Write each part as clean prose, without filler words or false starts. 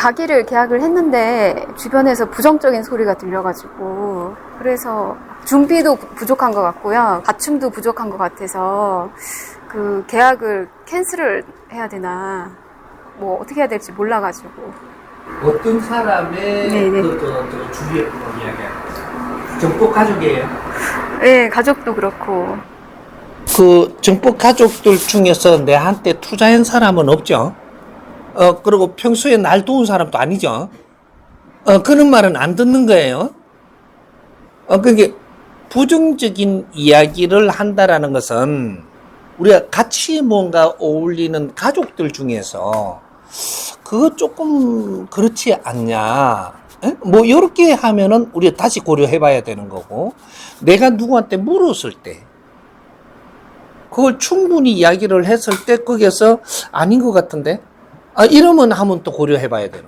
가게를 계약을 했는데 주변에서 부정적인 소리가 들려가지고 그래서 준비도 부족한 것 같고요. 갖춤도 부족한 것 같아서 그 계약을 캔슬을 해야 되나 뭐 어떻게 해야 될지 몰라가지고. 어떤 사람의 주위에 이야기하는 정복 가족이에요? 네, 가족도 그렇고. 그 정복 가족들 중에서 내한테 투자한 사람은 없죠? 그리고 평소에 날 도운 사람도 아니죠? 그런 말은 안 듣는 거예요. 그게 부정적인 이야기를 한다라는 것은 우리가 같이 뭔가 어울리는 가족들 중에서 그거 조금 그렇지 않냐. 에? 뭐 이렇게 하면은 우리가 다시 고려해 봐야 되는 거고, 내가 누구한테 물었을 때 그걸 충분히 이야기를 했을 때 거기에서 아닌 것 같은데 이러면 한번 또 고려해 봐야 되는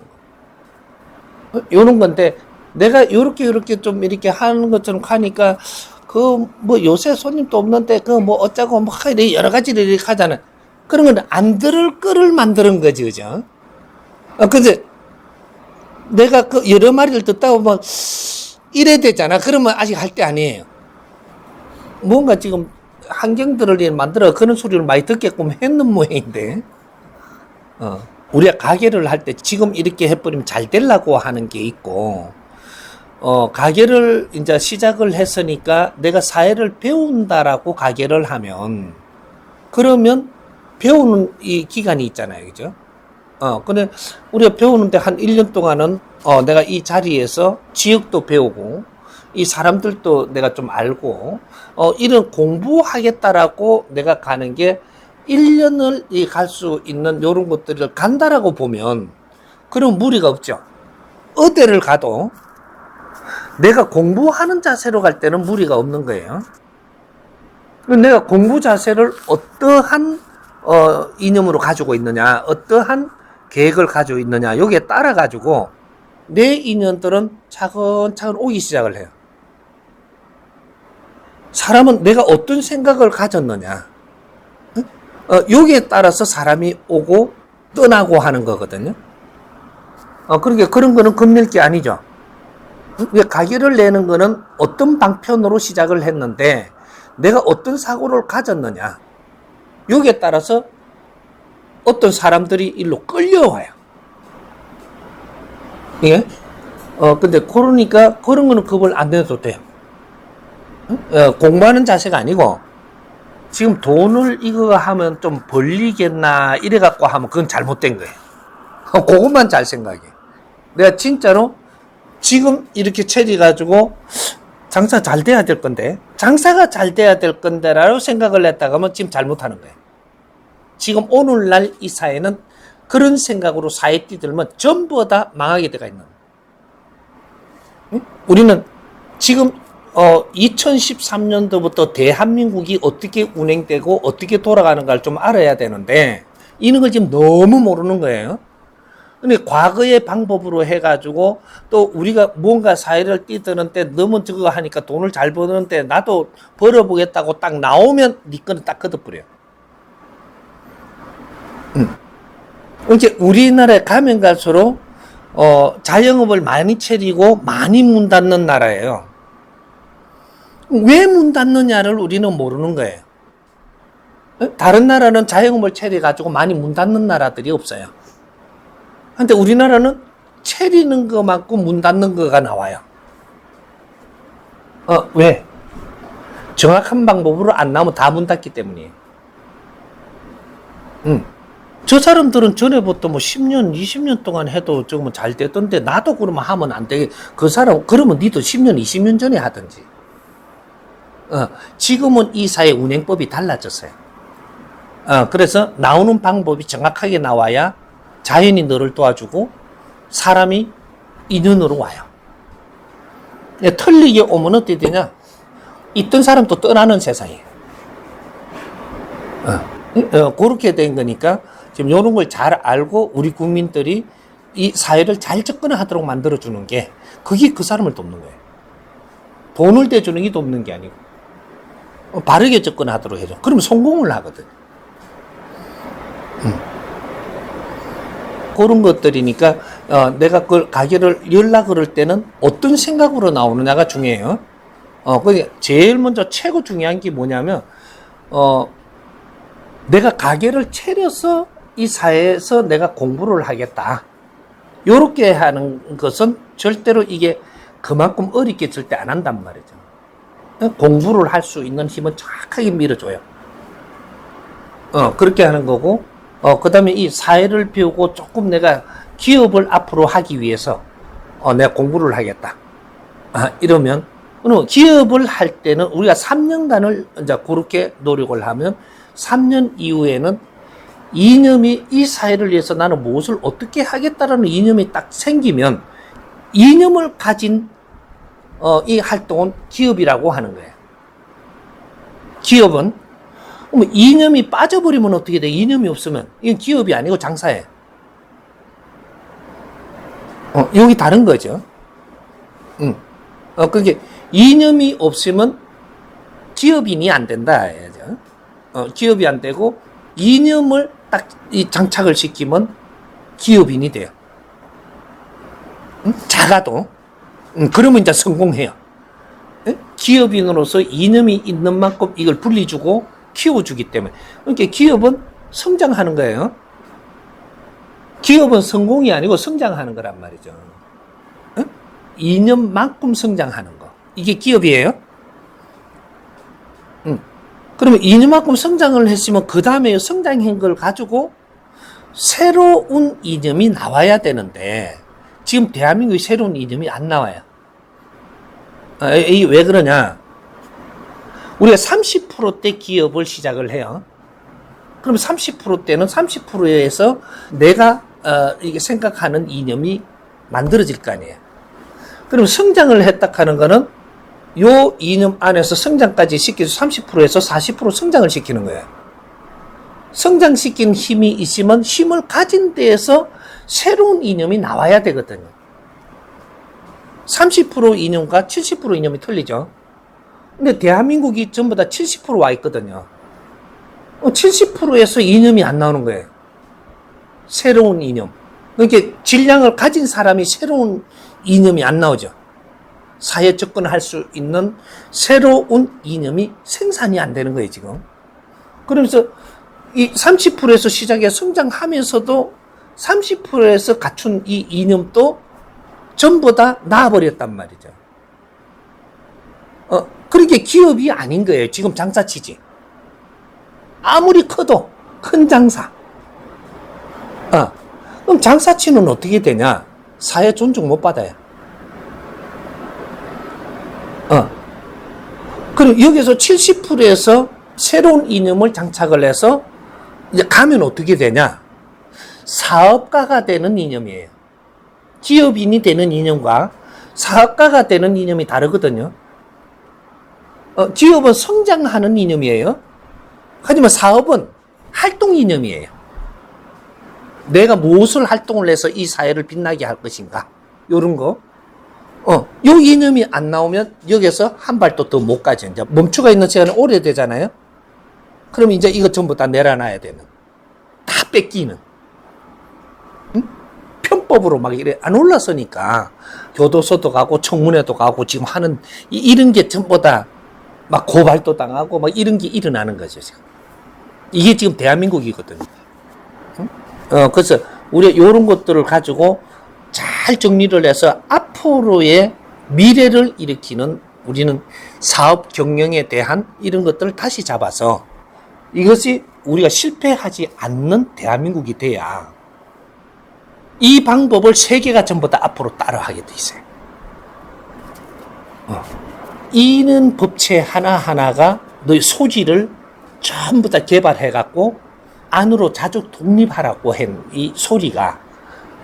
거. 요런 건데 내가 이렇게 좀 이렇게 하는 것처럼 하니까 그 뭐 요새 손님도 없는데 그 뭐 어쩌고 뭐 여러 가지를 이렇게 하잖아. 그런 건 안 들을 거를 만드는 거지, 그죠? 근데 내가 그 여러 마리를 듣다 보면 이래 되잖아. 그러면 아직 할 때 아니에요. 뭔가 지금 환경들을 만들어 그런 소리를 많이 듣게끔 했는 모양인데, 우리가 가게를 할 때 지금 이렇게 해버리면 잘 되려고 하는 게 있고, 가게를 이제 시작을 했으니까 내가 사회를 배운다라고 가게를 하면, 그러면 배우는 이 기간이 있잖아요. 그죠? 근데 우리가 배우는데 한 1년 동안은, 내가 이 자리에서 지역도 배우고, 이 사람들도 내가 좀 알고, 이런 공부하겠다라고 내가 가는 게 1년을 갈 수 있는 이런 것들을 간다라고 보면, 그럼 무리가 없죠. 어디를 가도 내가 공부하는 자세로 갈 때는 무리가 없는 거예요. 내가 공부 자세를 어떠한 이념으로 가지고 있느냐, 어떠한 계획을 가지고 있느냐, 여기에 따라 가지고 내 인연들은 차근차근 오기 시작을 해요. 사람은 내가 어떤 생각을 가졌느냐, 여기에 따라서 사람이 오고 떠나고 하는 거거든요. 그러니까 그런 거는 겁낼 게 아니죠. 가게를 내는 거는 어떤 방편으로 시작을 했는데 내가 어떤 사고를 가졌느냐, 여기에 따라서 어떤 사람들이 일로 끌려와요. 예? 근데 그러니까 그런 거는 겁을 안 내도 돼요. 공부하는 자세가 아니고 지금 돈을 이거 하면 좀 벌리겠나 이래 갖고 하면 그건 잘못된 거예요. 그것만 잘 생각해. 내가 진짜로 지금 이렇게 체리 가지고 장사 잘 돼야 될 건데, 장사가 잘 돼야 될 건데라고 생각을 했다가 하면 지금 잘못하는 거예요. 지금 오늘날 이 사회는 그런 생각으로 사회 뛰들면 전부 다 망하게 돼가 있는 거예요. 우리는 지금 2013년도부터 대한민국이 어떻게 운행되고 어떻게 돌아가는가를 좀 알아야 되는데 이런 걸 지금 너무 모르는 거예요. 근데 과거의 방법으로 해가지고 또 우리가 뭔가 사회를 뛰드는 때 너무 저거 하니까 돈을 잘 버는데 나도 벌어보겠다고 딱 나오면 네 거는 딱 걷어버려요. 이제 우리나라에 가면 갈수록 자영업을 많이 차리고 많이 문 닫는 나라예요. 왜 문 닫느냐를 우리는 모르는 거예요. 다른 나라는 자영업을 차려가지고 많이 문 닫는 나라들이 없어요. 근데 우리나라는 차리는 것만큼 문 닫는 거가 나와요. 왜? 정확한 방법으로 안 나오면 다 문 닫기 때문이에요. 저 사람들은 전에부터 뭐 10년, 20년 동안 해도 조금 잘 되던데 나도 그러면 하면 안 되게. 그 사람, 그러면 니도 10년, 20년 전에 하든지. 지금은 이 사회 운행법이 달라졌어요. 그래서 나오는 방법이 정확하게 나와야 자연이 너를 도와주고 사람이 인연으로 와요. 틀리게 오면 어떻게 되냐? 있던 사람도 떠나는 세상이에요. 그렇게 된 거니까 지금 이런 걸 잘 알고 우리 국민들이 이 사회를 잘 접근하도록 만들어주는 게 그게 그 사람을 돕는 거예요. 돈을 대주는 게 돕는 게 아니고 바르게 접근하도록 해줘. 그러면 성공을 하거든. 그런 것들이니까 내가 그걸 가게를 열라 그럴 때는 어떤 생각으로 나오느냐가 중요해요. 그 제일 먼저 최고 중요한 게 뭐냐면 내가 가게를 차려서 이 사회에서 내가 공부를 하겠다. 요렇게 하는 것은 절대로 이게 그만큼 어렵게 절대 안 한단 말이죠. 공부를 할 수 있는 힘은 정확하게 밀어줘요. 그렇게 하는 거고, 그 다음에 이 사회를 배우고 조금 내가 기업을 앞으로 하기 위해서, 내가 공부를 하겠다. 이러면, 기업을 할 때는 우리가 3년간을 이제 그렇게 노력을 하면 3년 이후에는 이념이 이 사회를 위해서 나는 무엇을 어떻게 하겠다라는 이념이 딱 생기면 이념을 가진 이 활동은 기업이라고 하는 거예요. 기업은 이념이 빠져버리면 어떻게 돼? 이념이 없으면 이건 기업이 아니고 장사예요. 여기 다른 거죠. 그게 이념이 없으면 기업인이 안 된다. 기업이 안 되고 이념을 딱 장착을 시키면 기업인이 돼요. 작아도. 그러면 이제 성공해요. 기업인으로서 이념이 있는 만큼 이걸 분리주고 키워주기 때문에. 그러니까 기업은 성장하는 거예요. 기업은 성공이 아니고 성장하는 거란 말이죠. 이념만큼 성장하는 거. 이게 기업이에요. 그러면 이념만큼 성장을 했으면 그 다음에 성장한 걸 가지고 새로운 이념이 나와야 되는데 지금 대한민국에 새로운 이념이 안 나와요. 이게 왜 그러냐? 우리가 30%대 기업을 시작을 해요. 그럼 30%대는 30%에서 내가 이게 생각하는 이념이 만들어질 거 아니에요. 그럼 성장을 했다 하는 거는 요 이념 안에서 성장까지 시켜서 30%에서 40% 성장을 시키는 거예요. 성장시킨 힘이 있으면 힘을 가진 데에서 새로운 이념이 나와야 되거든요. 30% 이념과 70% 이념이 틀리죠. 근데 대한민국이 전부 다 70%와 있거든요. 70%에서 이념이 안 나오는 거예요. 새로운 이념. 그러니까 질량을 가진 사람이 새로운 이념이 안 나오죠. 사회에 접근할 수 있는 새로운 이념이 생산이 안 되는 거예요, 지금. 그러면서 이 30%에서 시작해 성장하면서도 30%에서 갖춘 이 이념도 전부 다 나와버렸단 말이죠. 그러니까 기업이 아닌 거예요. 지금 장사치지. 아무리 커도 큰 장사. 그럼 장사치는 어떻게 되냐? 사회 존중 못 받아요. 그럼 여기서 70%에서 새로운 이념을 장착을 해서 이제 가면 어떻게 되냐? 사업가가 되는 이념이에요. 기업인이 되는 이념과 사업가가 되는 이념이 다르거든요. 기업은 성장하는 이념이에요. 하지만 사업은 활동 이념이에요. 내가 무엇을 활동을 해서 이 사회를 빛나게 할 것인가? 요런 거. 요 이념이 안 나오면 여기서 한 발도 더 못 가죠. 이제 멈추가 있는 시간이 오래되잖아요. 그럼 이제 이거 전부 다 내려놔야 되는. 다 뺏기는. 편법으로 막 이래 안 올라서니까 교도소도 가고 청문회도 가고 지금 하는 이런 게 전부 다 막 고발도 당하고 막 이런 게 일어나는 거죠. 지금. 이게 지금 대한민국이거든요. 그래서 우리가 이런 것들을 가지고 잘 정리를 해서 앞으로의 미래를 일으키는 우리는 사업 경영에 대한 이런 것들을 다시 잡아서 이것이 우리가 실패하지 않는 대한민국이 돼야 이 방법을 세계가 전부 다 앞으로 따라하게 돼 있어요. 이는 법체 하나하나가 너의 소지를 전부 다 개발해갖고 안으로 자주 독립하라고 한 이 소리가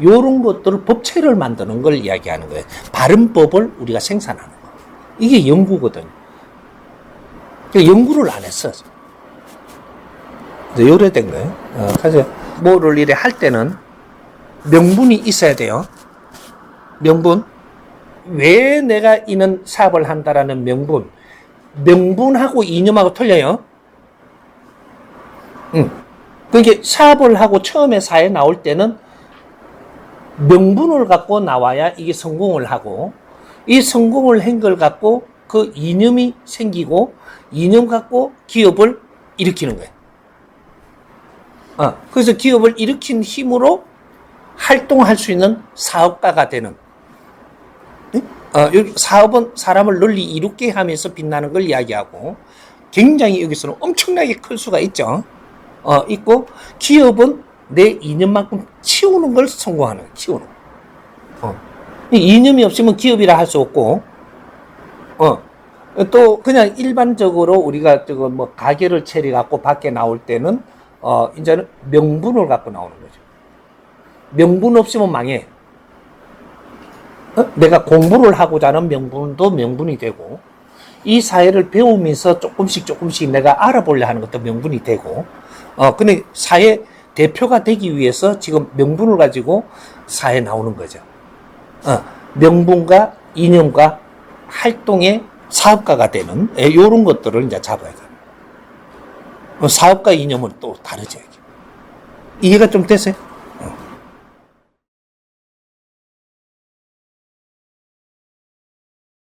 요런 것들을 법체를 만드는 걸 이야기하는 거예요. 바른 법을 우리가 생산하는 거. 이게 연구거든요. 연구를 안 했어. 요래된 거예요. 그래서 뭐를 이래 할 때는 명분이 있어야 돼요. 명분. 왜 내가 이런 사업을 한다라는 명분. 명분하고 이념하고 틀려요. 그러니까 사업을 하고 처음에 사회에 나올 때는 명분을 갖고 나와야 이게 성공을 하고, 이 성공을 한 걸 갖고 그 이념이 생기고, 이념 갖고 기업을 일으키는 거예요. 그래서 기업을 일으킨 힘으로 활동할 수 있는 사업가가 되는. 사업은 사람을 널리 이롭게 하면서 빛나는 걸 이야기하고, 굉장히 여기서는 엄청나게 클 수가 있죠. 있고, 기업은 내 이념만큼 키우는 걸 성공하는 거예요. 키우는 거. 이 이념이 없으면 기업이라 할 수 없고, 또 그냥 일반적으로 우리가 뭐 가게를 차려갖고 밖에 나올 때는 이제는 명분을 갖고 나오는 거죠. 명분 없으면 망해. 내가 공부를 하고자 하는 명분도 명분이 되고, 이 사회를 배우면서 조금씩 내가 알아보려 하는 것도 명분이 되고, 근데 사회 대표가 되기 위해서 지금 명분을 가지고 사회에 나오는 거죠. 명분과 이념과 활동의 사업가가 되는 이런 것들을 이제 잡아야 돼요. 사업가 이념은 또 다르죠. 이해가 좀 되세요?